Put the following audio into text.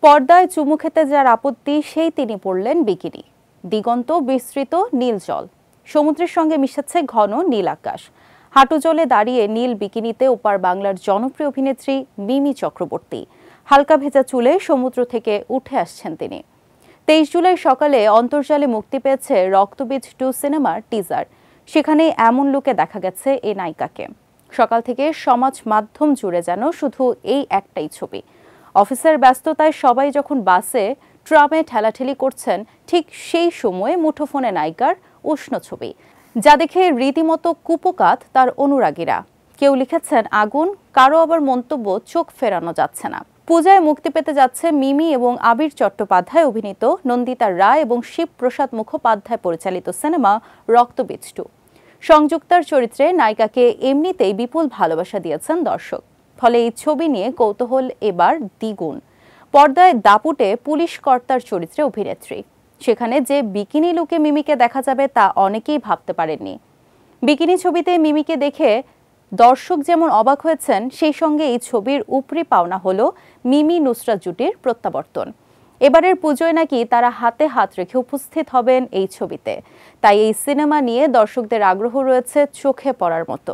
পর্দায় চুমু খেতে যার আপত্তি সেই তিনি পড়লেন বিকিনি। দিগন্ত বিস্তৃত নীল জল, সমুদ্রের সঙ্গে মিশেছে ঘন নীল আকাশ। হাঁটু জলে দাঁড়িয়ে নীল বিকিনিতে ওপার বাংলার জনপ্রিয় অভিনেত্রী মিমি চক্রবর্তী। হালকা ভেজা চুলে সমুদ্র থেকে উঠে আসছেন তিনি। 23 জুলাই সকালে অন্তর্জালে মুক্তি পেয়েছে রক্তবীজ 2 সিনেমার টিজার। সেখানে এমন লুকে দেখা গেছে এই নায়িকাকে। সকাল থেকে সমাজ মাধ্যম জুড়ে যেন শুধু এই একটাই ছবি। অফিসের ব্যস্ততায় সবাই যখন বাসে ট্রামে ঠেলাঠেলি করছেন, ঠিক সেই সময়ে মুঠোফোনে নায়িকার উষ্ণ ছবি, যা দেখে রীতিমতো কুপোকাত তার অনুরাগীরা। কেউ লিখেছেন আগুন, কারো আবার মন্তব্য চোখ ফেরানো যাচ্ছে না। পূজায় মুক্তি পেতে যাচ্ছে মিমি এবং আবির চট্টোপাধ্যায় অভিনীত, নন্দিতা রায় এবং শিবপ্রসাদ মুখোপাধ্যায় পরিচালিত সিনেমা রক্তবীজ 2। সংযুক্তার চরিত্রে নায়িকাকে এমনিতেই বিপুল ভালোবাসা দিয়েছেন দর্শক। ফলে এই ছবি নিয়ে কৌতূহল এবার দ্বিগুণ। পর্দায় দাপুটে পুলিশ কর্তার চরিত্রে অভিনেত্রী, সেখানে যে বিকিনি লুকে মিমিকে দেখা যাবে তা অনেকেই ভাবতে পারেননি। বিকিনি ছবিতে মিমিকে দেখে দর্শক যেমন অবাক হয়েছেন, সেই সঙ্গে এই ছবির উপরি পাওনা হলো মিমি নুসরাত জুটির প্রত্যাবর্তন। এবারের পুজোয় নাকি তারা হাতে হাত রেখে উপস্থিত হবেন এই ছবিতে। তাই এই সিনেমা নিয়ে দর্শকদের আগ্রহ রয়েছে চোখে পড়ার মতো।